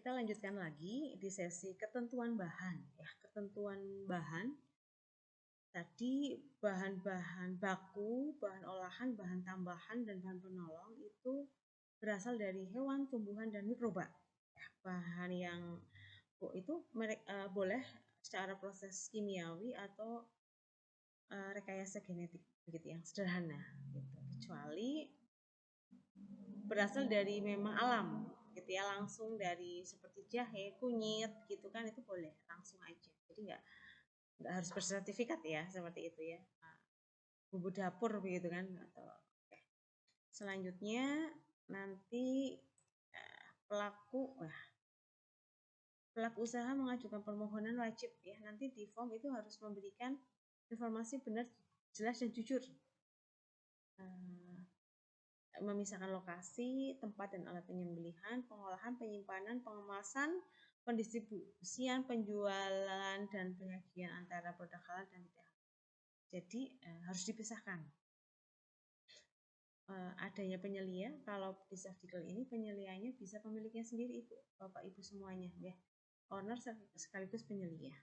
kita lanjutkan lagi di sesi ketentuan bahan. Ya, ketentuan bahan. Tadi bahan-bahan baku, bahan olahan, bahan tambahan, dan bahan penolong itu berasal dari hewan, tumbuhan, dan mikroba. Ya, bahan yang itu boleh secara proses kimiawi atau rekayasa genetik, begitu yang sederhana. Gitu. Kecuali berasal dari memang alam, gitu ya, langsung dari seperti jahe, kunyit, gitu kan, itu boleh langsung aja. Jadi nggak harus bersertifikat ya, seperti itu ya. Bumbu dapur begitu kan. Atau selanjutnya nanti pelaku usaha mengajukan permohonan wajib ya, nanti di form itu harus memberikan informasi benar, jelas, dan jujur. Memisahkan lokasi, tempat dan alat penyembelihan, pengolahan, penyimpanan, pengemasan, pendistribusian, penjualan, dan penyajian antara produk halal dan tidak halal. Jadi harus dipisahkan. Adanya penyelia, kalau di Safdiklat ini penyelianya bisa pemiliknya sendiri, Ibu, Bapak Ibu semuanya ya. Owner sekaligus penyelia.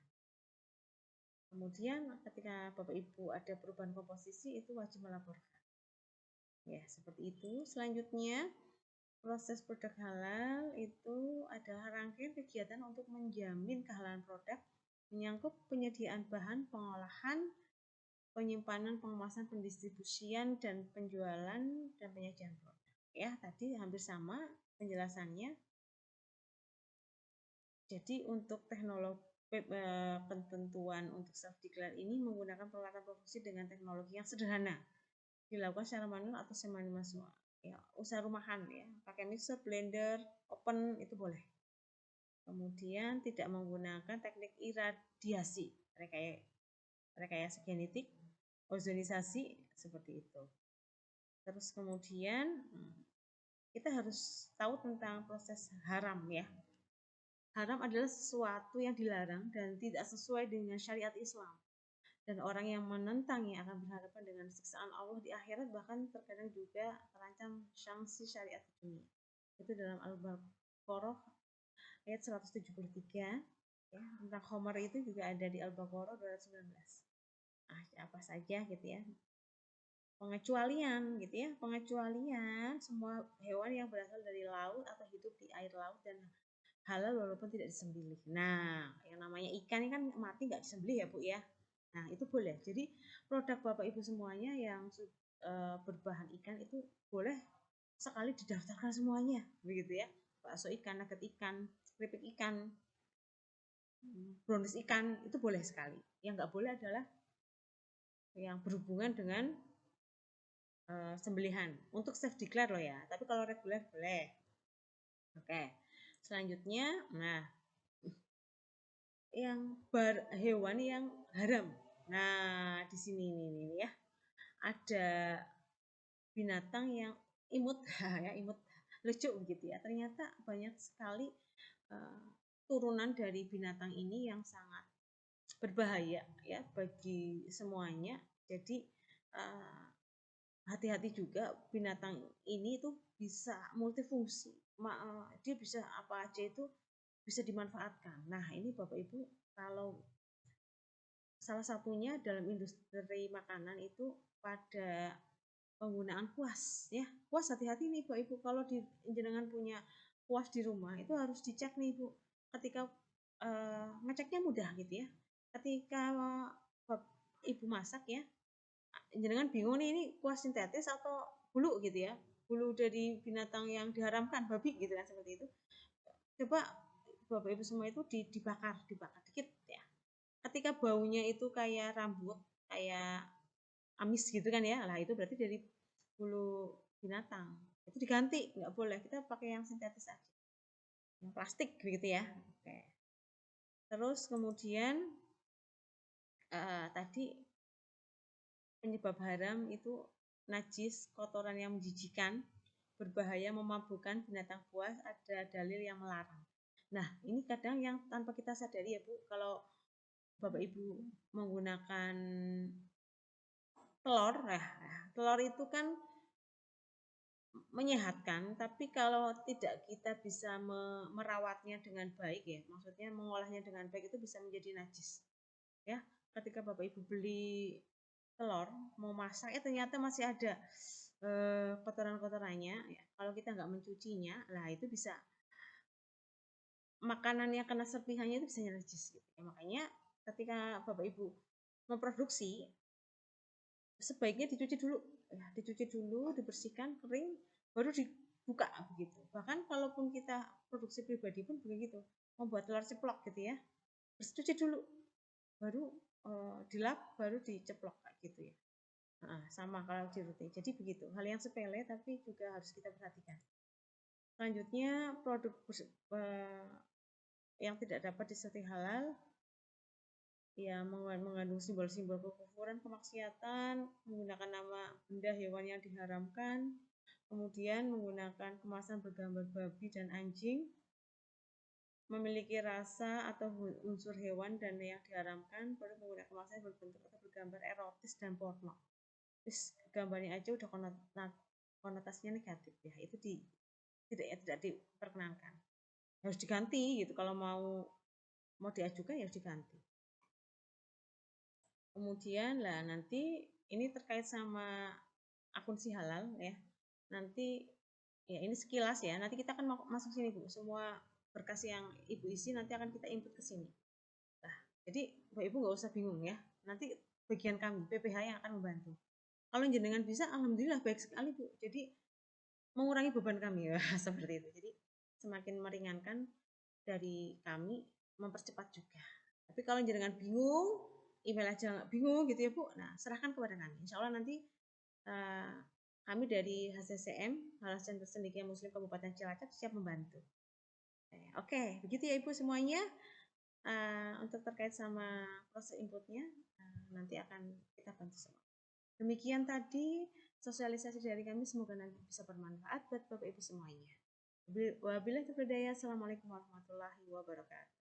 Kemudian ketika Bapak Ibu ada perubahan komposisi itu wajib melaporkan. Ya, seperti itu. Selanjutnya proses produk halal itu adalah rangkaian kegiatan untuk menjamin kehalalan produk, menyangkut penyediaan bahan, pengolahan, penyimpanan, pengemasan, pendistribusian, dan penjualan dan penyajian produk. Ya, tadi hampir sama penjelasannya. Jadi untuk teknologi ketentuan untuk Safdiklat ini menggunakan peralatan produksi dengan teknologi yang sederhana, dilakukan secara manual atau semi manual. Ya, usaha rumahan ya, pakai mixer, blender, oven itu boleh. Kemudian tidak menggunakan teknik iradiasi, rekayasa genetik, ozonisasi, seperti itu. Terus kemudian kita harus tahu tentang proses haram ya. Haram adalah sesuatu yang dilarang dan tidak sesuai dengan syariat Islam. Dan orang yang menentangnya akan berhadapan dengan siksaan Allah di akhirat, bahkan terkadang juga terancam sanksi syariat di dunia. Itu dalam Al-Baqarah ayat 173 ya. Tentang khamar itu juga ada di Al-Baqarah 219. Apa saja gitu ya. Pengecualian gitu ya, pengecualian semua hewan yang berasal dari laut atau hidup di air laut dan halal walaupun tidak disembelih. Nah, yang namanya ikan ini kan mati nggak disembelih ya Bu ya. Nah, itu boleh. Jadi produk Bapak Ibu semuanya yang berbahan ikan itu boleh sekali didaftarkan semuanya, begitu ya. Bakso ikan, nugget ikan, keripik ikan, brownies ikan, itu boleh sekali. Yang nggak boleh adalah yang berhubungan dengan sembelihan. Untuk Safdiklat loh ya, tapi kalau reguler boleh. Oke, selanjutnya, nah, yang hewan yang haram. Nah, di sini nih ya, ada binatang yang imut, ya imut, lucu begitu ya. Ternyata banyak sekali turunan dari binatang ini yang sangat berbahaya ya bagi semuanya. Jadi hati-hati juga, binatang ini tuh bisa multifungsi, dia bisa apa aja itu bisa dimanfaatkan. Nah, ini Bapak Ibu, kalau salah satunya dalam industri makanan itu pada penggunaan kuas ya. Kuas, hati-hati nih Bapak Ibu, kalau jenengan punya kuas di rumah itu harus dicek nih Bu. Ketika ngeceknya mudah gitu ya. Ketika Ibu masak ya, jenengan bingung nih, ini kuas sintetis atau bulu gitu ya, bulu dari binatang yang diharamkan, babi gitu kan, seperti itu. Coba Bapak Ibu semua itu dibakar dikit ya. Ketika baunya itu kayak rambut, kayak amis gitu kan ya, lah itu berarti dari bulu binatang. Itu diganti, nggak boleh, kita pakai yang sintetis aja, yang plastik begitu ya. Oke. Terus kemudian tadi penyebab haram itu najis, kotoran yang menjijikan, berbahaya, memabukkan, binatang buas, ada dalil yang melarang. Nah, ini kadang yang tanpa kita sadari ya Bu, kalau Bapak Ibu menggunakan telur, telur itu kan menyehatkan, tapi kalau tidak kita bisa merawatnya dengan baik ya, maksudnya mengolahnya dengan baik itu bisa menjadi najis. Ya, ketika Bapak Ibu beli telur mau masak ya ternyata masih ada kotoran-kotorannya ya. Kalau kita nggak mencucinya, lah itu bisa makanannya kena serpihannya itu bisa najis gitu. Ya, makanya ketika Bapak Ibu memproduksi sebaiknya dicuci dulu ya, dicuci dulu, dibersihkan, kering, baru dibuka begitu. Bahkan kalaupun kita produksi pribadi pun begitu, membuat telur ceplok gitu ya, terus cuci dulu, baru dilap, baru diceplok kayak gitu ya. Nah, sama kalau di roti. Jadi begitu, hal yang sepele tapi juga harus kita perhatikan. Selanjutnya produk yang tidak dapat disertai halal ya mengandung simbol-simbol kekufuran, kemaksiatan, menggunakan nama benda hewan yang diharamkan, kemudian menggunakan kemasan bergambar babi dan anjing, memiliki rasa atau unsur hewan dan yang diharamkan, baru menggunakan kemasan berbentuk atau bergambar erotis dan porno. Terus gambarnya aja udah konotasinya negatif ya, itu tidak diperkenankan. Harus diganti gitu kalau mau diajukan ya harus diganti. Kemudian lah nanti ini terkait sama akun si halal ya. Nanti ya ini sekilas ya. Nanti kita akan masuk sini Bu. Semua berkas yang Ibu isi nanti akan kita input ke sini. Nah, jadi Bapak Ibu nggak usah bingung ya. Nanti bagian kami PPH yang akan membantu. Kalau jenengan bisa, alhamdulillah baik sekali Bu. Jadi mengurangi beban kami ya seperti itu. Jadi semakin meringankan dari kami, mempercepat juga. Tapi kalau jenengan bingung, email aja bingung gitu ya Bu. Nah, serahkan kepada kami. Insya Allah nanti kami dari HCCM, Halas Center Cendekia Muslim Kabupaten Cilacap siap membantu. Oke, begitu ya Ibu semuanya. Untuk terkait sama proses inputnya, nanti akan kita bantu semua. Demikian tadi sosialisasi dari kami, semoga nanti bisa bermanfaat buat Bapak Ibu semuanya. Wabillahi taufiq hidayah. Assalamualaikum warahmatullahi wabarakatuh.